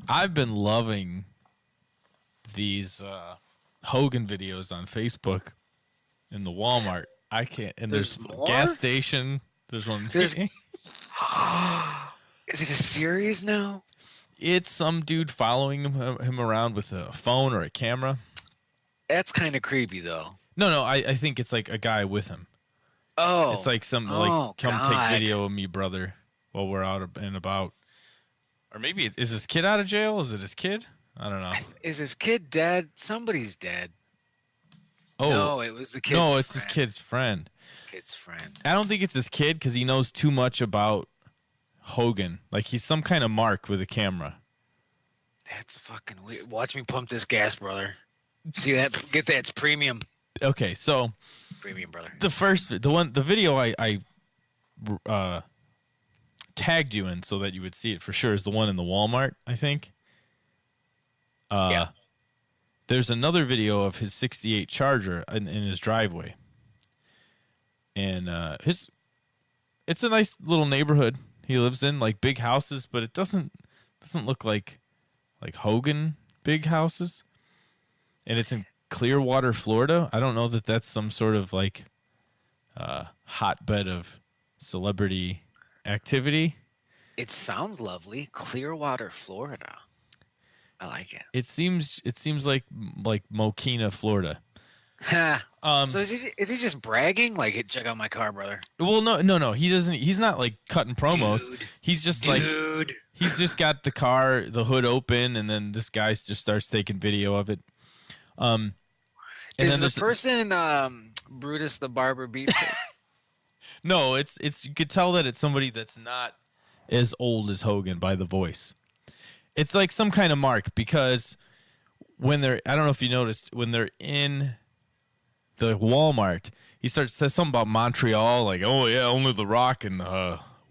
I've been loving these Hogan videos on Facebook in the Walmart. I can't. And there's a more? gas station. There's one. There's Is it a series now? It's some dude following him around with a phone or a camera. That's kind of creepy, though. No. I think it's like a guy with him. Oh. It's like some come take video of me, brother, while we're out and about. Or maybe is his kid out of jail? Is it his kid? I don't know. Is his kid dead? Somebody's dead. Oh no, it was the kid's No, it's friend. his kid's friend. Kid's friend. I don't think it's his kid because he knows too much about Hogan. Like he's some kind of mark with a camera. That's fucking weird. Watch me pump this gas, brother. See that? Get that. It's premium. Okay, so premium, brother. The video I tagged you in so that you would see it for sure is the one in the Walmart, I think. Yeah. There's another video of his 68 Charger in his driveway. And it's a nice little neighborhood he lives in, like big houses, but it doesn't look like Hogan big houses. And it's in Clearwater, Florida. I don't know that that's some sort of like hotbed of celebrity activity. It sounds lovely. Clearwater, Florida. I like it. It seems like Mokina, Florida. So is he just bragging? Like, hey, check out my car, brother. Well, no. He doesn't. He's not like cutting promos. He's just he's just got the car, the hood open, and then this guy just starts taking video of it. And is the person Brutus the Barber Beefcake? No, it's you could tell that it's somebody that's not as old as Hogan by the voice. It's like some kind of mark because when they're, I don't know if you noticed, when they're in the Walmart, he says something about Montreal, like, oh yeah, only The Rock and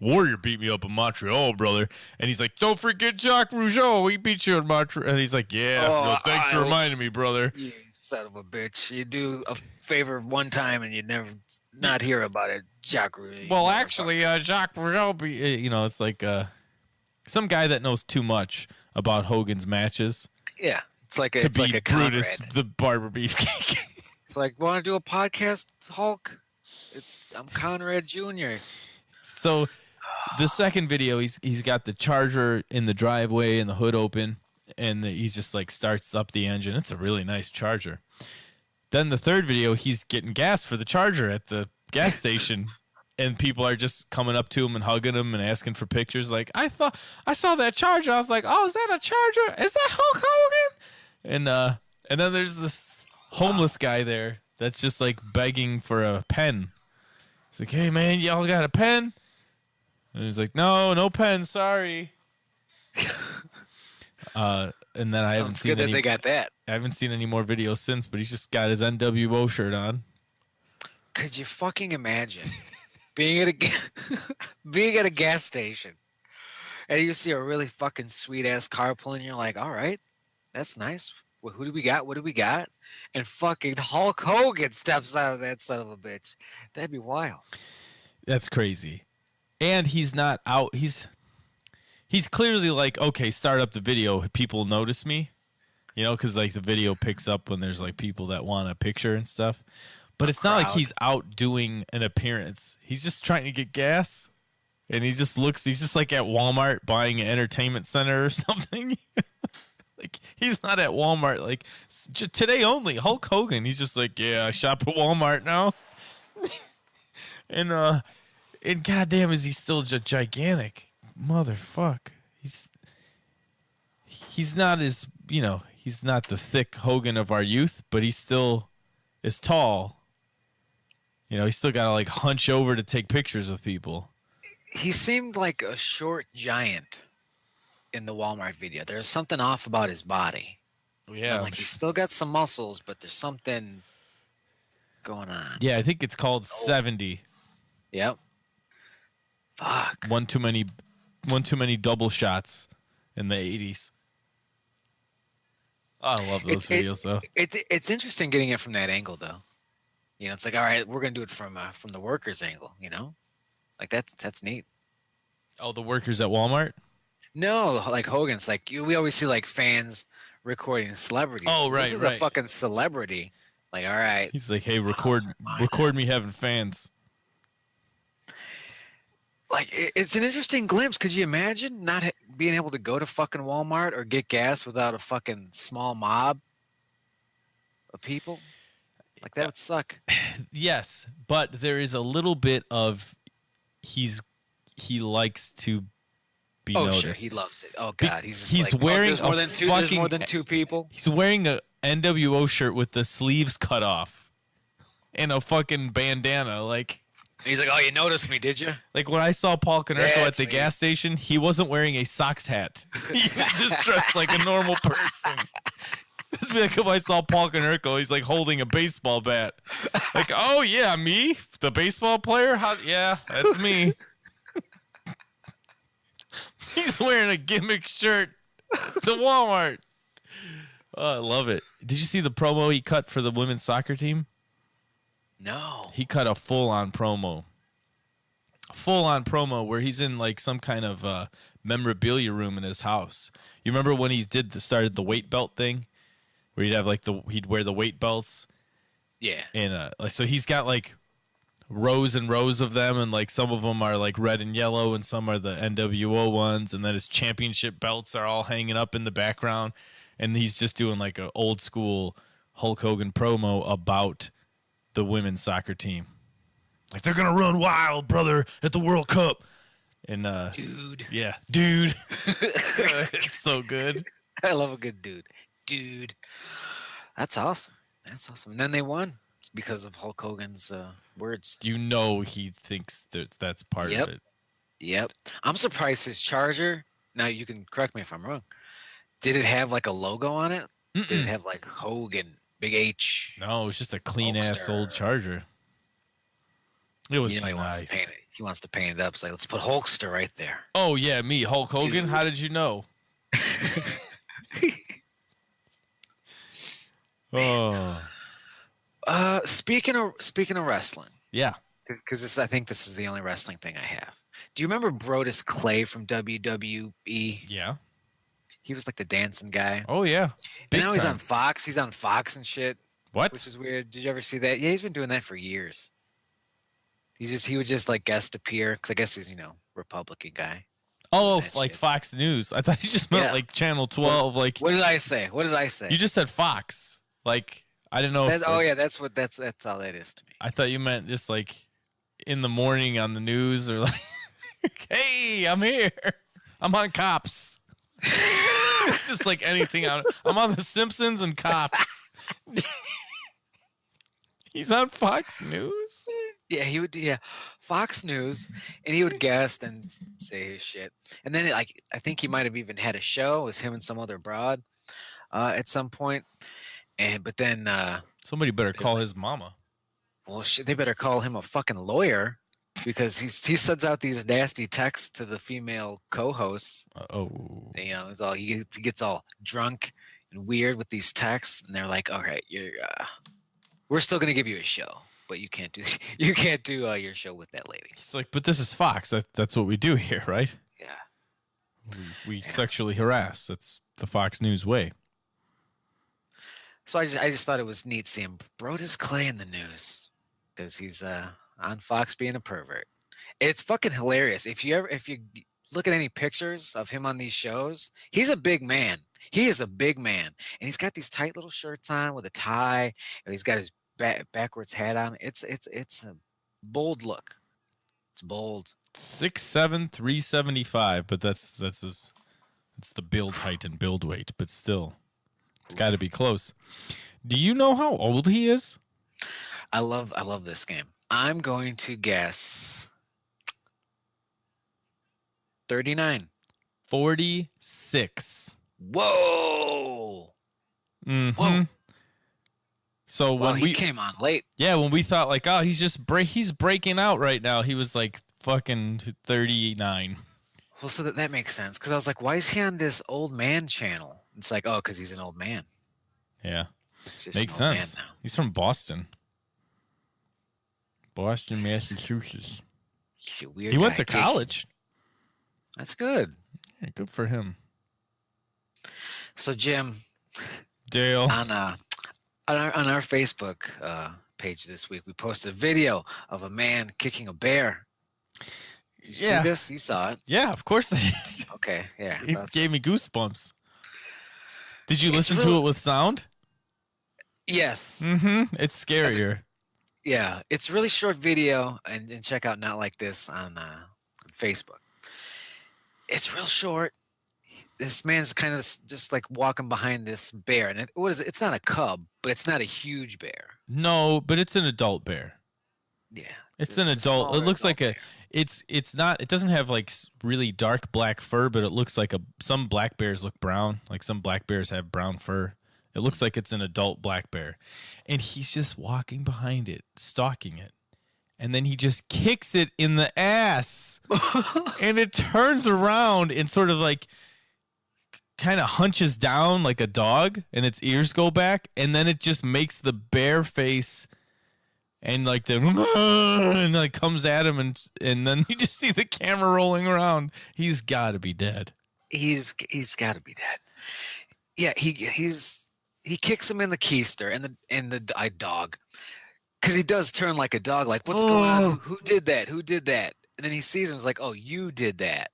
Warrior beat me up in Montreal, brother. And he's like, don't forget Jacques Rougeau, he beat you in Montreal. And he's like, yeah, thanks for reminding me, brother. You son of a bitch. You do a favor one time and you never not hear about it. Jacques Rougeau. Well, actually, Jacques Rougeau, it's like some guy that knows too much about Hogan's matches. Yeah, it's like a Brutus Conrad. the Barber Beefcake. It's like, want to do a podcast, Hulk? I'm Conrad Jr. So the second video, he's got the Charger in the driveway and the hood open, and he's just like starts up the engine. It's a really nice Charger. Then the third video, he's getting gas for the Charger at the gas station. And people are just coming up to him and hugging him and asking for pictures. Like, I saw that Charger. I was like, oh, is that a Charger? Is that Hulk Hogan? And then there's this homeless guy there that's just like begging for a pen. He's like, hey man, y'all got a pen? And he's like, no pen, sorry. And then I haven't seen that they got that. I haven't seen any more videos since, but he's just got his NWO shirt on. Could you fucking imagine? Being at a gas station, and you see a really fucking sweet ass car pulling, you're like, all right, that's nice. Well, who do we got? What do we got? And fucking Hulk Hogan steps out of that son of a bitch. That'd be wild. That's crazy. And he's not out. He's clearly like, okay, start up the video. People notice me, because like the video picks up when there's like people that want a picture and stuff. But it's not like he's out doing an appearance. He's just trying to get gas. And he's just like at Walmart buying an entertainment center or something. Like, he's not at Walmart. Like, today only, Hulk Hogan. He's just like, yeah, I shop at Walmart now. and goddamn, is he still gigantic. Motherfuck. He's not as, he's not the thick Hogan of our youth, but he still is tall. He's still got to like hunch over to take pictures with people. He seemed like a short giant in the Walmart video. There's something off about his body. Yeah. Like he's still got some muscles, but there's something going on. Yeah, I think it's called 70. Yep. Fuck. One too many double shots in the 80s. Oh, I love those videos though. It's interesting getting it from that angle though. It's like, all right, we're gonna do it from the workers' angle. Like that's neat. Oh, the workers at Walmart? No, like Hogan's like we always see like fans recording celebrities. Oh, right, This is a right. fucking celebrity. Like, all right. He's like, hey, Models are mine record now. me having fans. Like it's an interesting glimpse. Could you imagine not being able to go to fucking Walmart or get gas without a fucking small mob of people? Like that would suck. Yes, but there is a little bit of he likes to be Oh noticed. sure, he loves it. Oh Be- god, he's just he's like, wearing there's more a than two. There's more fucking than two people. he's wearing a NWO shirt with the sleeves cut off and a fucking bandana. Like He's like, oh, you noticed me, did you? when I saw Paul Konerko at That's the me. gas station, he wasn't wearing a socks hat. He was just dressed like a normal person. It's like if I saw Paul Konerko, he's like holding a baseball bat. Like, oh yeah, me, the baseball player. Yeah, that's me. He's wearing a gimmick shirt to Walmart. Oh, I love it. Did you see the promo he cut for the women's soccer team? No. He cut a full-on promo. Full-on promo where he's in like some kind of memorabilia room in his house. You remember when he started the weight belt thing? Where he'd have he'd wear the weight belts. Yeah. And so he's got like rows and rows of them, and like some of them are like red and yellow, and some are the NWO ones, and then his championship belts are all hanging up in the background, and he's just doing like an old school Hulk Hogan promo about the women's soccer team. Like, they're gonna run wild, brother, at the World Cup. And Dude. yeah, dude. It's so good. I love a good dude. That's awesome. That's awesome. And then they won because of Hulk Hogan's words. You know he thinks that's part Yep. of it. Yep. I'm surprised his Charger. Now you can correct me if I'm wrong. Did it have like a logo on it? Did it have like Hogan, Big H? No, it was just a clean ass old Hulkster. Charger. It was You know he wants nice. to paint it. He wants to paint it up. It's like, let's put Hulkster right there. Oh yeah, me, Hulk Hogan. Dude. How did you know? Oh Speaking of wrestling, yeah. because I think this is the only wrestling thing I have. Do you remember Brodus Clay from WWE? Yeah. He was like the dancing guy. Oh yeah. Big And now he's time. on Fox. He's on Fox and shit, What? which is weird. Did you ever see that? Yeah, he's been doing that for years. He would just like guest appear because I guess he's Republican guy. Oh, that like shit. Fox News. I thought you just meant Yeah. like Channel 12. Like What did I say? What did I say? you just said Fox. Like I didn't know. If, Oh like, yeah, that's all that is to me. I thought you meant just like in the morning on the news or like, hey, I'm here. I'm on Cops. Just like anything on. I'm on The Simpsons and Cops. He's on Fox News. Yeah, he would. Yeah, Fox News, and he would guest and say his shit. And then, like, I think he might have even had a show. It was him and some other broad at some point. But then, Somebody better call his mama. well, shit, they better call him a fucking lawyer because he sends out these nasty texts to the female co-hosts. Oh. It's all he gets all drunk and weird with these texts, and they're like, "All right, we're still gonna give you a show." But you can't do your show with that lady. It's like, but this is Fox. That's what we do here, right? Yeah. We sexually harass. That's the Fox News way. So I just thought it was neat seeing Brodus Clay in the news because he's on Fox being a pervert. It's fucking hilarious. If you look at any pictures of him on these shows, he's a big man. He is a big man, and he's got these tight little shirts on with a tie, and he's got his backwards hat on. It's a bold look. It's bold. 6'7", 375, but that's the build height and build weight, but still, it's got to be close. Do you know how old he is? I love this game. I'm going to guess 39. 46. Whoa! Mm-hmm. Whoa! So Wow, when he came on late. when we thought like, oh, he's breaking out right now, he was like fucking 39. Well, so that makes sense because I was like, why is he on this old man channel? It's like, oh, because he's an old man. Yeah, He's just makes an old sense. man now. He's from Boston, Massachusetts. He's a weird He went guy. to college. That's good. Yeah, good for him. So Jim, Dale. on our Facebook page this week, we posted a video of a man kicking a bear. Did you see this? You saw it. Yeah, of course I did. Okay, yeah. It gave me goosebumps. Did you It's listen to it with sound? Yes. Mm-hmm. It's scarier. Yeah, it's really short video, and check out Not Like This on Facebook. It's real short. This man's kind of just like walking behind this bear, and what is it? It's not a cub, but it's not a huge bear. No, but it's an adult bear. Yeah, It's an adult. It looks like a. It's not. It doesn't have like really dark black fur, but it looks like some black bears look brown. Like some black bears have brown fur. It looks like it's an adult black bear, and he's just walking behind it, stalking it, and then he just kicks it in the ass, and it turns around and sort of like kind of hunches down like a dog, and its ears go back, and then it just makes the bear face. And like the and like comes at him, and then you just see the camera rolling around. He's got to be dead. He's got to be dead. Yeah, he kicks him in the keister and the dog, because he does turn like a dog. Like, what's going on? Who did that? Who did that? And then he sees him. He's like, oh, you did that.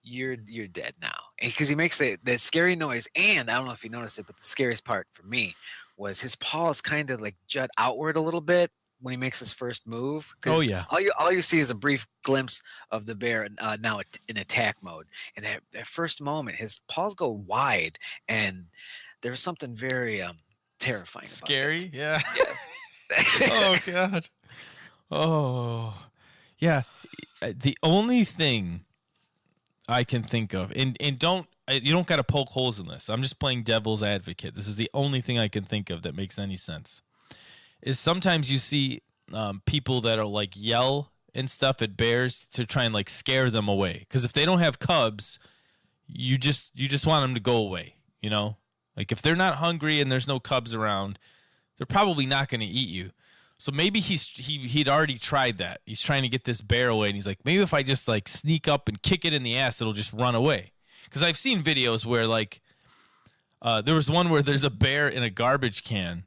You're dead now. Because he makes that scary noise. And I don't know if you noticed it, but the scariest part for me was his paws kind of like jut outward a little bit when he makes his first move. Oh yeah. All you see is a brief glimpse of the bear now in attack mode. And that first moment, his paws go wide, and there's something very terrifying. Scary, about it. Yeah. Oh god. Oh yeah. The only thing I can think of, and you don't got to poke holes in this. I'm just playing devil's advocate. This is the only thing I can think of that makes any sense. Is sometimes you see people that are like yell and stuff at bears to try and like scare them away. Because if they don't have cubs, you just want them to go away. You know, like if they're not hungry and there's no cubs around, they're probably not going to eat you. So maybe he'd already tried that. He's trying to get this bear away, and he's like, maybe if I just like sneak up and kick it in the ass, it'll just run away. Because I've seen videos where like there was one where there's a bear in a garbage can,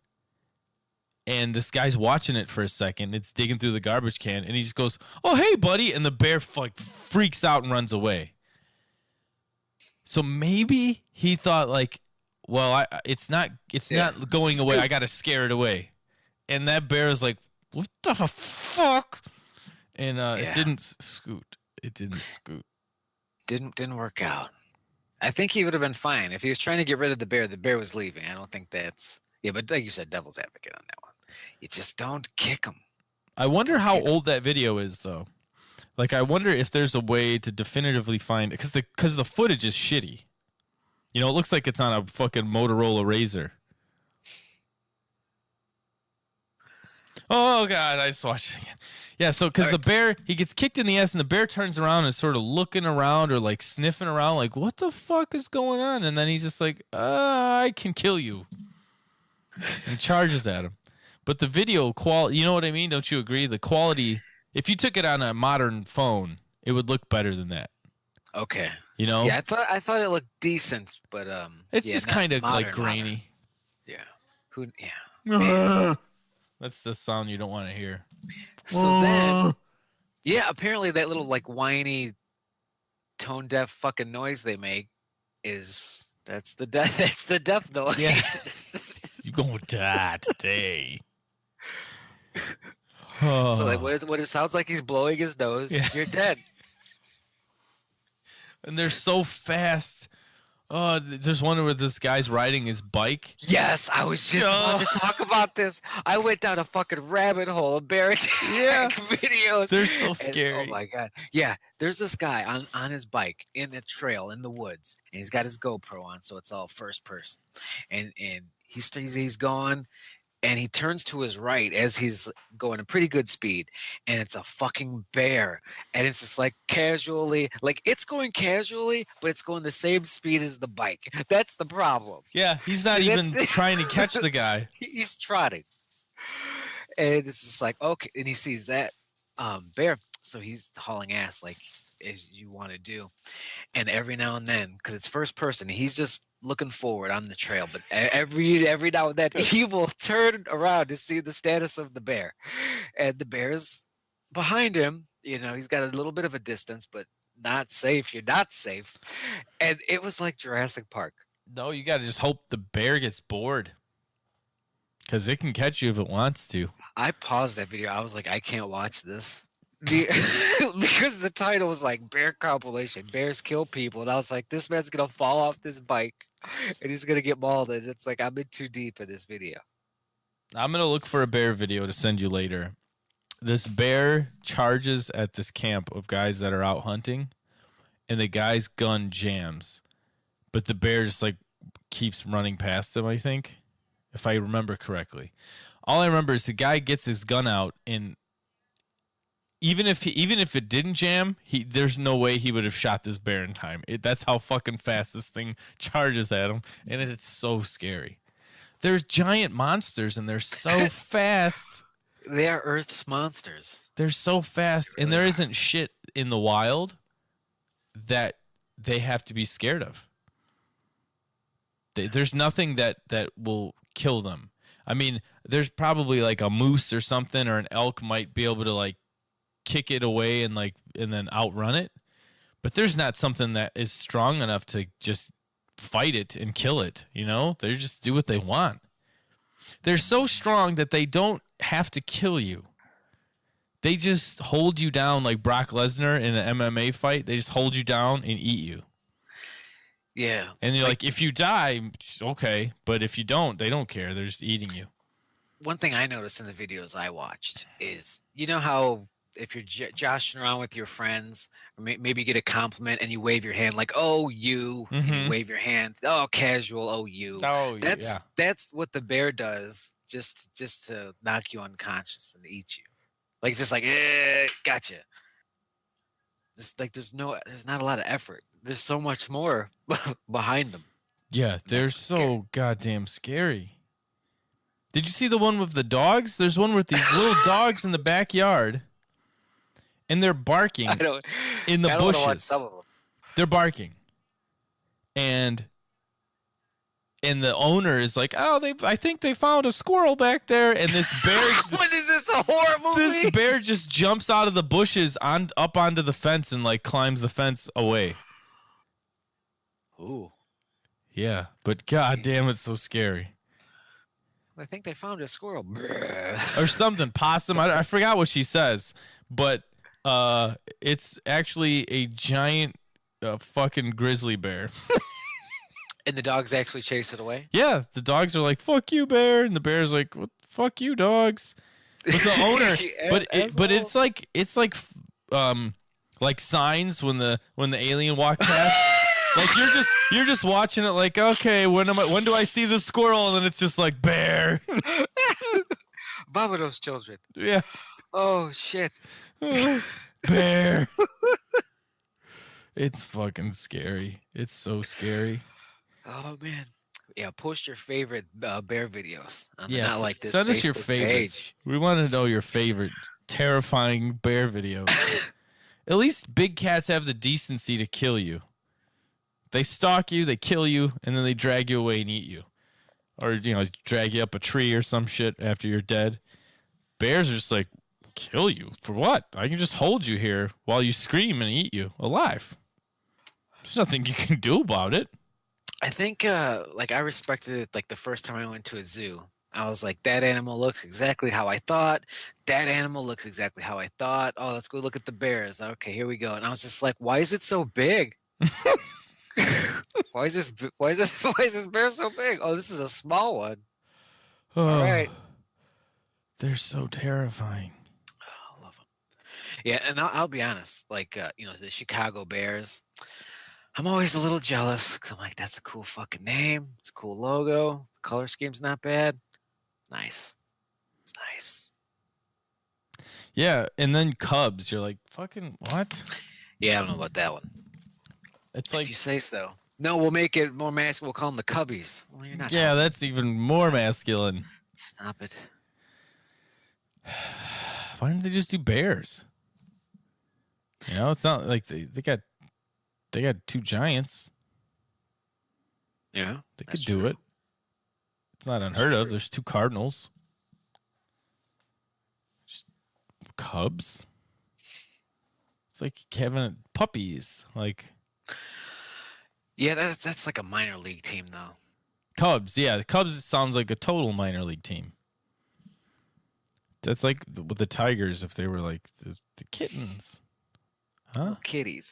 and this guy's watching it for a second. It's digging through the garbage can, and he just goes, "Oh, hey, buddy," and the bear like freaks out and runs away. So maybe he thought like, well, it's not going away. I got to scare it away. And that bear is like, what the fuck? And it didn't scoot. It didn't scoot. Didn't work out. I think he would have been fine if he was trying to get rid of the bear. The bear was leaving. I don't think that's but like you said, devil's advocate on that one. You just don't kick him. I wonder how old that video is, though. Like, I wonder if there's a way to definitively find it, because the footage is shitty. You know, it looks like it's on a fucking Motorola Razr. Oh, God, I just watched it again. Yeah, so because the bear, he gets kicked in the ass, and the bear turns around and is sort of looking around or, like, sniffing around, like, what the fuck is going on? And then he's just like, I can kill you. And charges at him. But the video quality, you know what I mean? Don't you agree? The quality, if you took it on a modern phone, it would look better than that. Okay. You know? Yeah, I thought it looked decent, but it's just kind of like grainy. Modern. Yeah. That's the sound you don't want to hear. So then, apparently that little like whiny, tone deaf fucking noise they make that's the death noise. Yeah. You're gonna die today. So like what it sounds like, he's blowing his nose. Yeah. You're dead. And they're so fast. Oh, there's one where this guy's riding his bike. Yes, I was just about to talk about this. I went down a fucking rabbit hole of bear attack videos. They're so scary. And, oh my god. Yeah, there's this guy on his bike in the trail in the woods, and he's got his GoPro on, so it's all first person. And he's gone, and he turns to his right as he's going at pretty good speed, and it's a fucking bear. And it's just like casually, like it's going casually, but it's going the same speed as the bike. That's the problem. Yeah, he's not even trying to catch the guy. He's trotting. And it's just like, okay. And he sees that bear, so he's hauling ass like as you want to do. And every now and then, because it's first person, he's just looking forward on the trail. But every now and then, he will turn around to see the status of the bear, and the bear's behind him. You know, he's got a little bit of a distance, but not safe. You're not safe. And it was like Jurassic Park. No, you got to just hope the bear gets bored. Because it can catch you if it wants to. I paused that video. I was like, I can't watch this. Because the title was like bear compilation, bears kill people. And I was like, this man's going to fall off this bike and he's going to get mauled. And it's like, I'm in too deep in this video. I'm going to look for a bear video to send you later. This bear charges at this camp of guys that are out hunting, and the guy's gun jams. But the bear just like keeps running past them, I think. If I remember correctly. All I remember is the guy gets his gun out, and even if it didn't jam, there's no way he would have shot this bear in time. That's how fucking fast this thing charges at him, and it's so scary. There's giant monsters, and they're so fast. They are Earth's monsters. They're so fast, and there isn't shit in the wild that they have to be scared of. There's nothing that will kill them. I mean, there's probably like a moose or something, or an elk might be able to like kick it away and then outrun it. But there's not something that is strong enough to just fight it and kill it. You know, they just do what they want. They're so strong that they don't have to kill you. They just hold you down like Brock Lesnar in an MMA fight. They just hold you down and eat you. Yeah. And you're like, if you die, okay. But if you don't, they don't care. They're just eating you. One thing I noticed in the videos I watched is, you know how if you're joshing around with your friends, or maybe you get a compliment and you wave your hand like, oh, you, and you wave your hand, oh, casual, oh, you. Oh, That's what the bear does just to knock you unconscious and eat you. Like, just like, gotcha. Just like there's not a lot of effort. There's so much more behind them. Yeah, they're so goddamn scary. Did you see the one with the dogs? There's one with these little dogs in the backyard, and they're barking in the bushes. Watch some of them. They're barking, and the owner is like, "Oh, I think they found a squirrel back there," and this bear. What is this, a horror movie? This bear just jumps out of the bushes up onto the fence and like climbs the fence away. Ooh. Yeah, but goddamn, it's so scary. I think they found a squirrel. Or something, possum. I forgot what she says, but it's actually a giant fucking grizzly bear. And the dogs actually chase it away? Yeah, the dogs are like, fuck you, bear. And the bear's like, what, fuck you, dogs. But the owner, but it's like signs when the alien walked past. Like you're just watching it like, okay, when do I see the squirrel? And then it's just like bear. Barbados children. Yeah. Oh shit. Bear. It's fucking scary. It's so scary. Oh man. Yeah, post your favorite bear videos. Yes, not like this send us your Facebook favorites. page. We want to know your favorite terrifying bear videos. At least big cats have the decency to kill you. They stalk you, they kill you, and then they drag you away and eat you. Or, drag you up a tree or some shit after you're dead. Bears are just like, kill you? For what? I can just hold you here while you scream and eat you alive. There's nothing you can do about it. I think, I respected it, like, the first time I went to a zoo. I was like, that animal looks exactly how I thought. That animal looks exactly how I thought. Oh, let's go look at the bears. Okay, here we go. And I was just like, why is it so big? Why is this bear so big? Oh, this is a small one. Oh, all right. They're so terrifying. Oh, I love them. Yeah, and I'll be honest. Like, the Chicago Bears, I'm always a little jealous because I'm like, that's a cool fucking name. It's a cool logo. The color scheme's not bad. Nice. It's nice. Yeah, and then Cubs. You're like, fucking what? Yeah, I don't know about that one. It's If like you say so. No, we'll make it more masculine. We'll call them the Cubbies. Well, you're not. yeah, that's even more masculine. Stop it. Why didn't they just do Bears? You know, it's not like they got two giants. Yeah, They could do it. It's not unheard of. There's two Cardinals. Just Cubs. It's like having puppies. Like, yeah, that's like a minor league team though. Cubs. Yeah, the Cubs sounds like a total minor league team. That's like with the Tigers if they were like the kittens. Huh? Little kitties.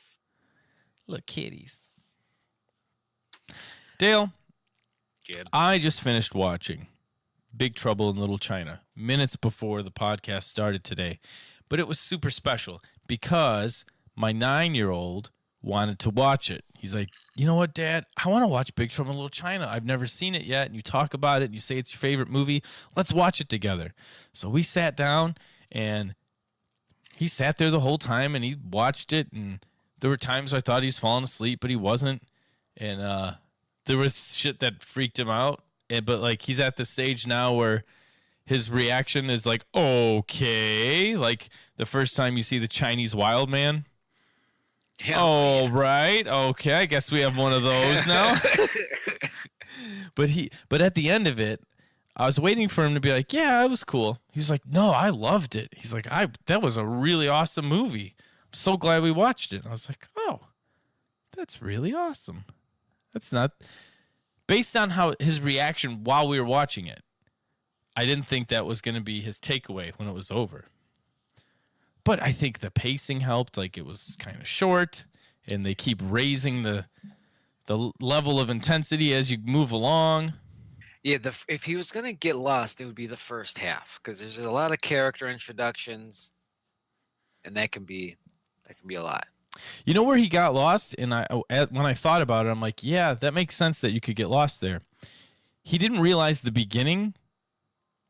Look, kitties. Dale, Jib. I just finished watching Big Trouble in Little China minutes before the podcast started today. But it was super special because my 9-year-old wanted to watch it. He's like, you know what, Dad? I want to watch Big Trouble in Little China. I've never seen it yet. And you talk about it and you say it's your favorite movie. Let's watch it together. So we sat down and he sat there the whole time and he watched it. And there were times I thought he was falling asleep, but he wasn't. And there was shit that freaked him out. But like he's at the stage now where his reaction is like, okay. Like the first time you see the Chinese wild man. Yeah, oh, right. Okay, I guess we have one of those now. But at the end of it, I was waiting for him to be like, yeah, it was cool. He was like, no, I loved it. He's like, that was a really awesome movie. I'm so glad we watched it. And I was like, oh, that's really awesome. That's not based on how his reaction while we were watching it. I didn't think that was going to be his takeaway when it was over. But I think the pacing helped. Like it was kind of short, and they keep raising the level of intensity as you move along. Yeah, if he was gonna get lost, it would be the first half because there's a lot of character introductions, and that can be a lot. You know where he got lost, and when I thought about it, I'm like, yeah, that makes sense that you could get lost there. He didn't realize the beginning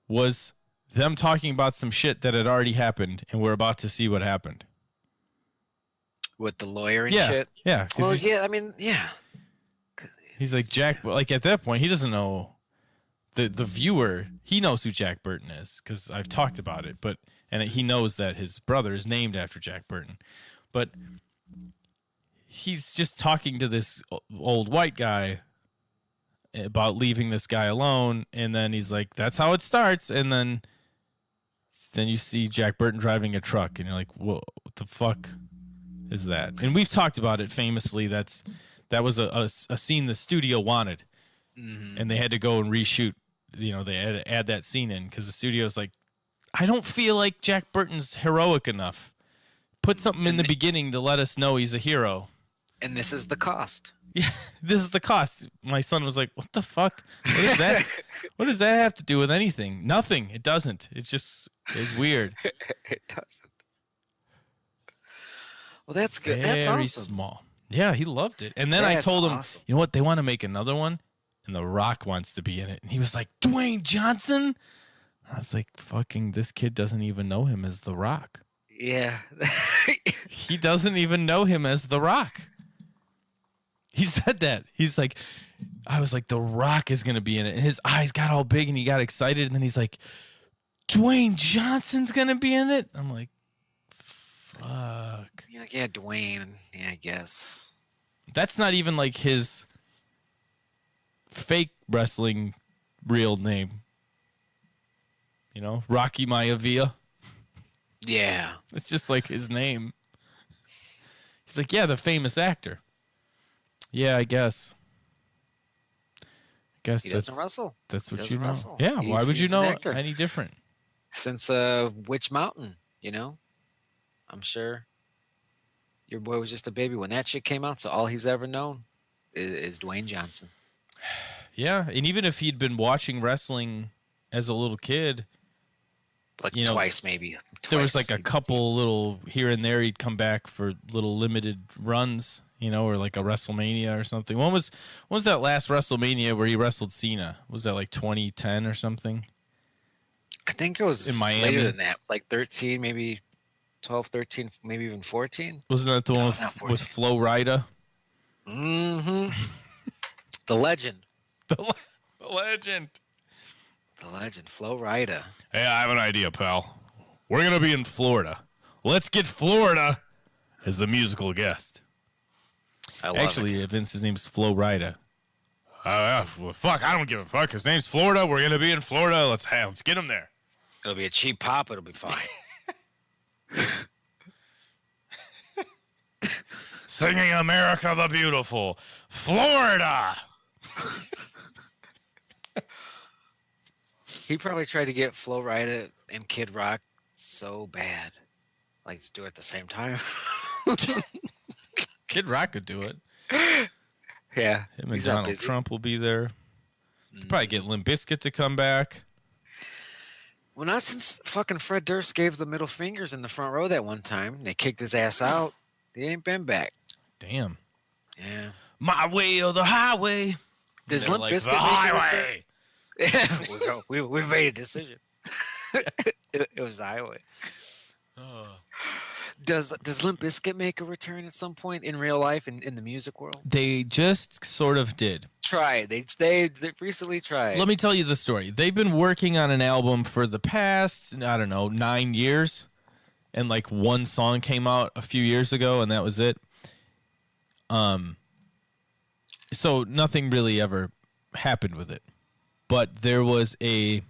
was them talking about some shit that had already happened, and we're about to see what happened. With the lawyer and yeah, shit? Yeah. Well, yeah, I mean, yeah. He's like, Jack, like at that point, he doesn't know. The viewer, he knows who Jack Burton is because I've talked about it, and he knows that his brother is named after Jack Burton. But he's just talking to this old white guy about leaving this guy alone, and then he's like, that's how it starts, and then you see Jack Burton driving a truck, and you're like, whoa, what the fuck is that? And we've talked about it famously. That was a scene the studio wanted, and they had to go and reshoot. You know, they had to add that scene in because the studio's like, I don't feel like Jack Burton's heroic enough. Put something in the beginning to let us know he's a hero. And this is the cost. Yeah, this is the cost. My son was like, what the fuck? What is that? What does that have to do with anything? Nothing. It doesn't. It just is weird. It doesn't. Well, that's good. Very That's awesome. small. Yeah, he loved it. And then I told him, you know what? They want to make another one, and The Rock wants to be in it. And he was like, Dwayne Johnson? I was like, fucking, this kid doesn't even know him as The Rock. Yeah. He doesn't even know him as The Rock. He said that. He's like, I was like, The Rock is going to be in it. And his eyes got all big and he got excited. And then he's like, Dwayne Johnson's going to be in it? I'm like, fuck. You're like, yeah, Dwayne. Yeah, I guess. That's not even like his fake wrestling real name. You know, Rocky Maivia. Yeah. It's just like his name. He's like, yeah, the famous actor. Yeah, I guess. He doesn't wrestle. That's what He you doesn't know. wrestle. Yeah, why would you He's an know actor. any different? Since Witch Mountain, you know? I'm sure your boy was just a baby when that shit came out, so all he's ever known is Dwayne Johnson. Yeah, and even if he'd been watching wrestling as a little kid, Like you know, twice, maybe. there was like a couple little here and there he'd come back for little limited runs, you know, or like a WrestleMania or something. When was that last WrestleMania where he wrestled Cena? Was that like 2010 or something? I think it was in Miami? later than that, like 13, maybe 12, 13, maybe even 14. Wasn't that the one with Flo Rida? Mm-hmm. The legend. The legend. The legend, Flo Rida. Hey, I have an idea, pal. We're going to be in Florida. Let's get Florida as the musical guest. I love Actually, it. Vince's name's Flo Rida. I love Actually, it. Vince's name's Flo Rida. Well, fuck, I don't give a fuck. His name's Florida. We're gonna be in Florida. Let's get him there. It'll be a cheap pop. It'll be fine. Singing America the Beautiful, Florida. He probably tried to get Flo Rida and Kid Rock so bad. Like, to do it at the same time. Kid Rock could do it. Yeah. Him and he's not Donald busy. Trump will be there. Could probably get Limp Bizkit to come back. Well, not since fucking Fred Durst gave the middle fingers in the front row that one time. They kicked his ass out. He ain't been back. Damn. Yeah. My way or the highway. Does They're Limp like, Bizkit the make a return? highway. Yeah, we made a decision. it was the highway. Does Limp Bizkit make a return at some point in real life in the music world? They just sort of did. Tried. They recently tried. Let me tell you the story. They've been working on an album for the past, I don't know, 9 years. And like one song came out a few years ago and that was it. So nothing really ever happened with it. But there was like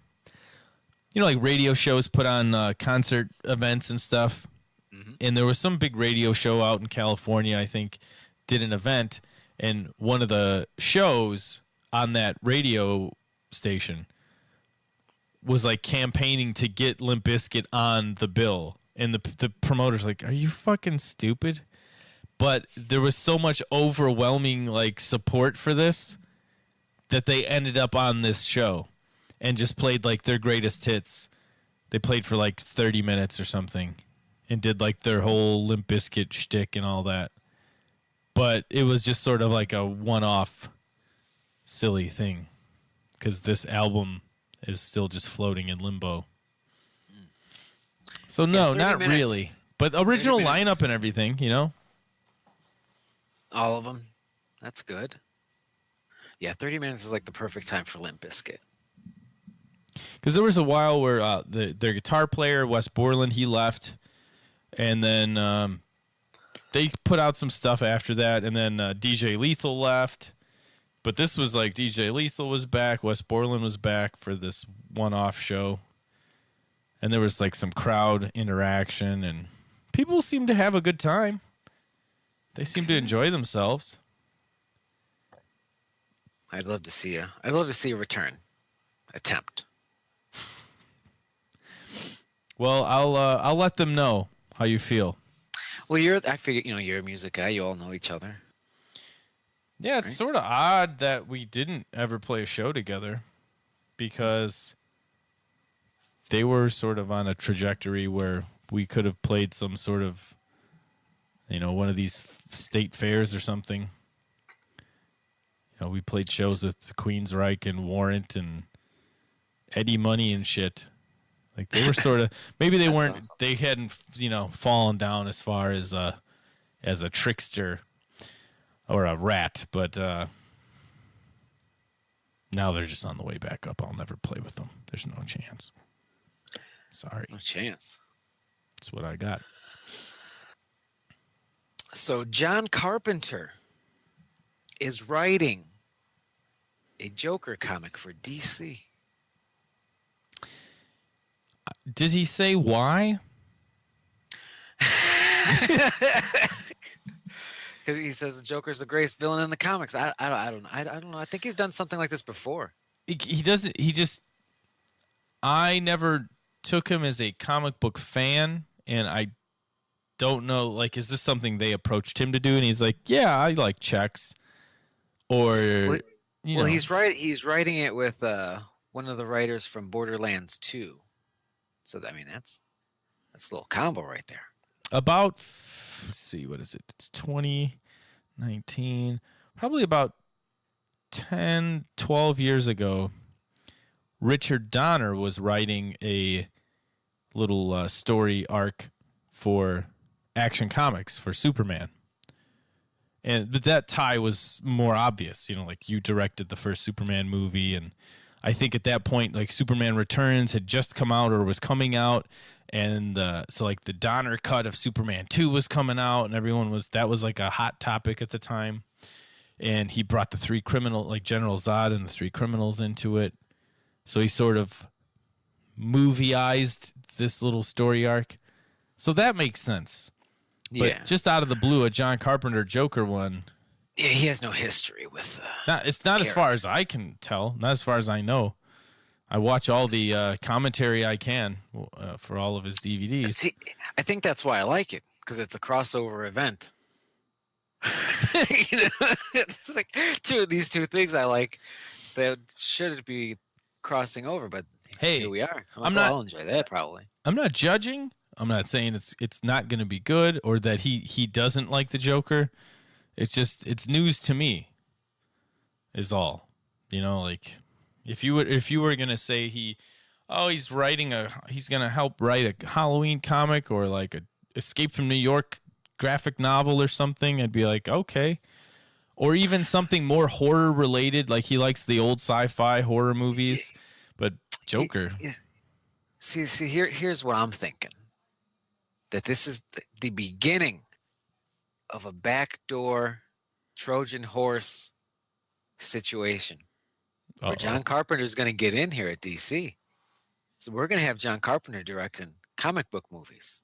radio shows put on concert events and stuff. Mm-hmm. And there was some big radio show out in California, I think, did an event. And one of the shows on that radio station was like campaigning to get Limp Bizkit on the bill. And the promoter's like, are you fucking stupid? But there was so much overwhelming like support for this that they ended up on this show and just played like their greatest hits. They played for like 30 minutes or something and did like their whole Limp Bizkit shtick and all that. But it was just sort of like a one-off silly thing because this album is still just floating in limbo. So no, not minutes. really. But original 30 minutes. lineup and everything, you know? All of them. That's good. Yeah, 30 minutes is like the perfect time for Limp Bizkit. Because there was a while where their guitar player, Wes Borland, he left. And then they put out some stuff after that. And then DJ Lethal left. But this was like DJ Lethal was back. Wes Borland was back for this one-off show. And there was like some crowd interaction. And people seemed to have a good time. They seemed to enjoy themselves. I'd love to see a return attempt. Well, I'll let them know how you feel. Well, I figure you're a music guy. You all know each other. Yeah, it's sort of odd that we didn't ever play a show together because they were sort of on a trajectory where we could have played some sort of, one of these state fairs or something. We played shows with Queensryche and Warrant and Eddie Money and shit. Like they were sort of maybe they weren't awesome. They hadn't fallen down as far as a trickster or a rat, but now they're just on the way back up. I'll never play with them. There's no chance. Sorry. No chance. That's what I got. So John Carpenter is writing a Joker comic for DC. Did he say why? Because he says the Joker's the greatest villain in the comics. I don't know. I think he's done something like this before. He doesn't. I never took him as a comic book fan, and I don't know. Like, is this something they approached him to do? And he's like, "Yeah, I like checks." Or, he's writing it with one of the writers from Borderlands 2. So that's a little combo right there. About, let's see, what is it? It's 2019. Probably about 10, 12 years ago, Richard Donner was writing a little story arc for Action Comics for Superman. But that tie was more obvious, like you directed the first Superman movie, and I think at that point, like Superman Returns had just come out or was coming out, and so like the Donner cut of Superman 2 was coming out, and that was like a hot topic at the time. And he brought the three criminal, like General Zod and the three criminals into it. So he sort of movieized this little story arc. So that makes sense. But just out of the blue, a John Carpenter Joker one. Yeah, he has no history with. It's not as far as I can tell. Not as far as I know. I watch all the commentary I can for all of his DVDs. See, I think that's why I like it, because it's a crossover event. It's like these two things I like that shouldn't be crossing over, but hey, here we are. I'll enjoy that probably. I'm not judging. I'm not saying it's not going to be good or that he doesn't like the Joker. It's news to me. Is all. Like if you were going to say he's going to help write a Halloween comic or like a Escape from New York graphic novel or something, I'd be like, okay. Or even something more horror related, like he likes the old sci-fi horror movies. But Joker. See, here's what I'm thinking. That this is the beginning of a backdoor Trojan horse situation where John Carpenter is going to get in here at DC. So we're going to have John Carpenter directing comic book movies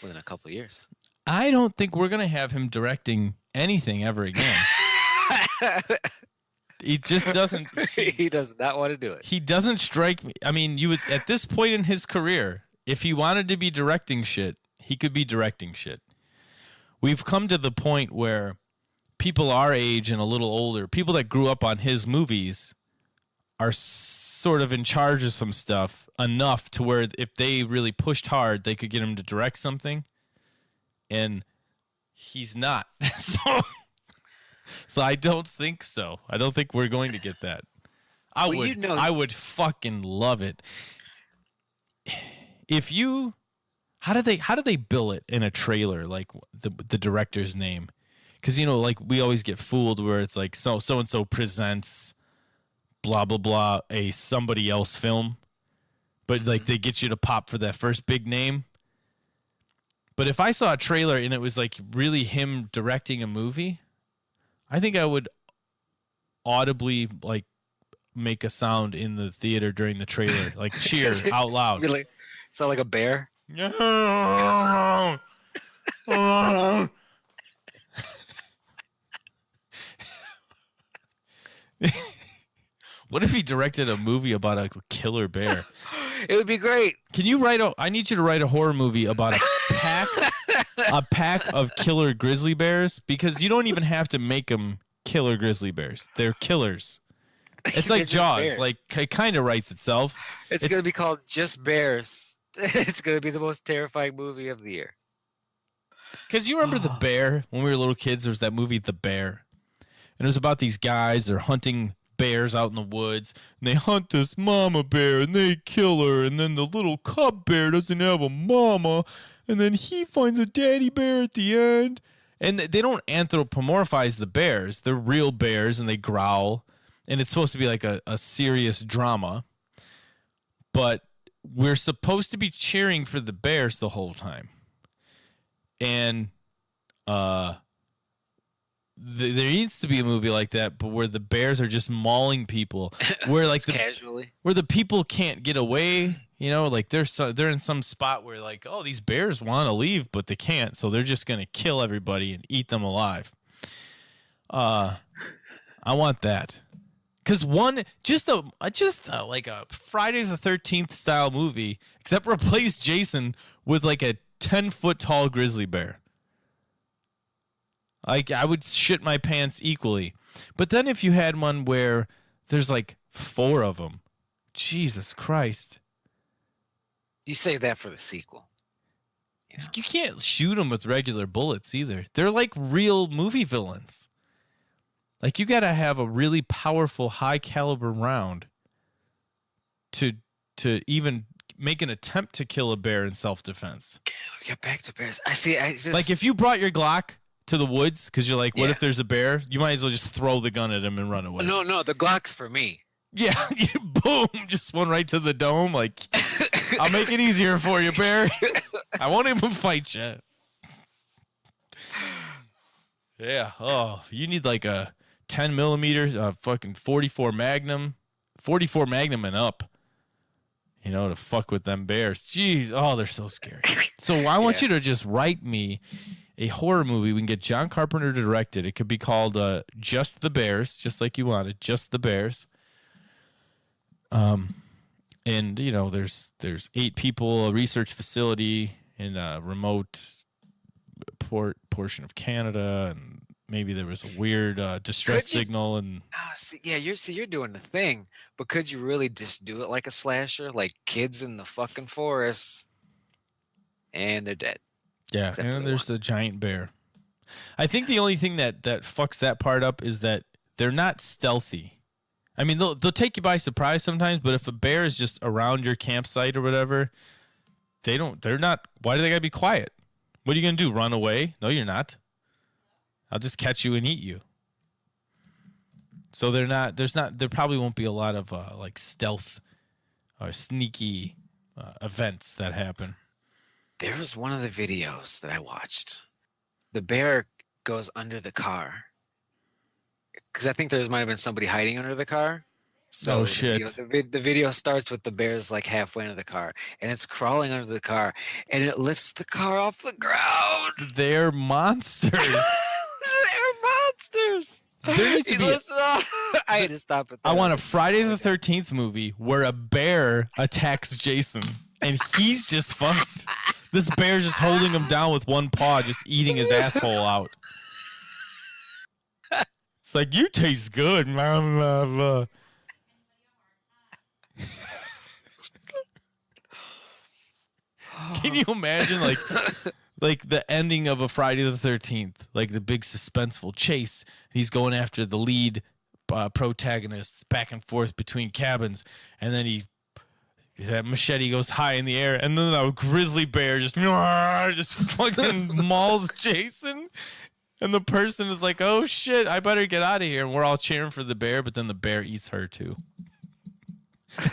within a couple of years. I don't think we're going to have him directing anything ever again. He just doesn't. He does not want to do it. He doesn't strike me. I mean, you would at this point in his career, if he wanted to be directing shit, he could be directing shit. We've come to the point where people our age and a little older, people that grew up on his movies, are sort of in charge of some stuff enough to where if they really pushed hard, they could get him to direct something. And he's not. So I don't think so. I don't think we're going to get that. I would fucking love it. How do they bill it in a trailer, like the director's name? Because like we always get fooled where it's like so and so presents blah blah blah a somebody else film, but like they get you to pop for that first big name. But if I saw a trailer and it was like really him directing a movie, I think I would audibly like make a sound in the theater during the trailer, like cheer out loud. Really? Sound like a bear? What if he directed a movie about a killer bear? It would be great. Can you I need you to write a horror movie about a pack of killer grizzly bears, because you don't even have to make them killer grizzly bears. They're killers. It's like Jaws. Bears. Like it kind of writes itself. It's going to be called Just Bears. It's going to be the most terrifying movie of the year. Because you remember The Bear? When we were little kids, there was that movie The Bear. And it was about these guys. They're hunting bears out in the woods, and they hunt this mama bear and they kill her, and then the little cub bear doesn't have a mama, and then he finds a daddy bear at the end. And they don't anthropomorphize the bears. They're real bears and they growl, and it's supposed to be like a serious drama, but we're supposed to be cheering for the bears the whole time. And there needs to be a movie like that, but where the bears are just mauling people, where like casually, where the people can't get away. Like they're in some spot where like, oh, these bears want to leave, but they can't, so they're just gonna kill everybody and eat them alive. I want that, because just like a Fridays the 13th style movie, except replace Jason with like a 10-foot tall grizzly bear. Like, I would shit my pants equally. But then if you had one where there's like 4 of them, Jesus Christ. You save that for the sequel. You can't shoot them with regular bullets either. They're like real movie villains. Like, you got to have a really powerful, high caliber round to even make an attempt to kill a bear in self-defense. Get back to bears. I see. Like, if you brought your Glock to the woods because you're like, what if there's a bear? You might as well just throw the gun at him and run away. No, the Glock's for me. Yeah, boom, just one right to the dome. Like, I'll make it easier for you, bear. I won't even fight you. Yeah. Oh, you need like a 10 millimeters, fucking 44 Magnum, 44 Magnum and up. You know, to fuck with them bears. Jeez. Oh, they're so scary. So I want you to just write me a horror movie. We can get John Carpenter to direct it. It could be called Just the Bears, just like you wanted, Just the Bears. And you know, there's 8 people, a research facility in a remote portion of Canada, and maybe there was a weird distress signal. And you're doing the thing, but could you really just do it like a slasher, like kids in the fucking forest, and they're dead? Yeah, and there's a giant bear. I think the only thing that fucks that part up is that they're not stealthy. I mean, they'll take you by surprise sometimes, but if a bear is just around your campsite or whatever, they're not. Why do they gotta be quiet? What are you gonna do? Run away? No, you're not. I'll just catch you and eat you. So there probably won't be a lot of like stealth or sneaky events that happen. There was one of the videos that I watched. The bear goes under the car. Because I think there might have been somebody hiding under the car. So the video starts with the bear's like halfway under the car, and it's crawling under the car, and it lifts the car off the ground. They're monsters. They're monsters. There needs to be. I had to stop it. I want a Friday the 13th movie where a bear attacks Jason, and he's just fucked. This bear's just holding him down with one paw, just eating his asshole out. It's like, you taste good. Can you imagine, like the ending of a Friday the 13th, like the big suspenseful chase? He's going after the lead protagonists back and forth between cabins, and then that machete goes high in the air, and then a grizzly bear just fucking mauls Jason. And the person is like, oh, shit, I better get out of here. And we're all cheering for the bear, but then the bear eats her, too.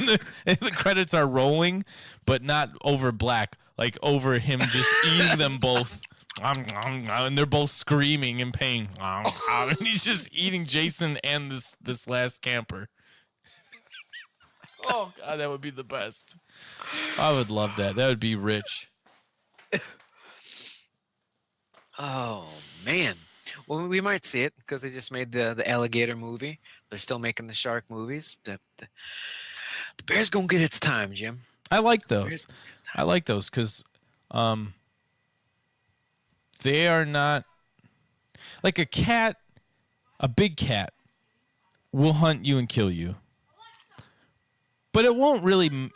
And the credits are rolling, but not over black, like over him just eating them both. And they're both screaming in pain. And he's just eating Jason and this last camper. Oh, God, that would be the best. I would love that. That would be rich. Oh, man. Well, we might see it because they just made the alligator movie. They're still making the shark movies. The bear's going to get its time, Jim. I like those. I like those because they are not... Like a cat, a big cat, will hunt you and kill you. But it won't really...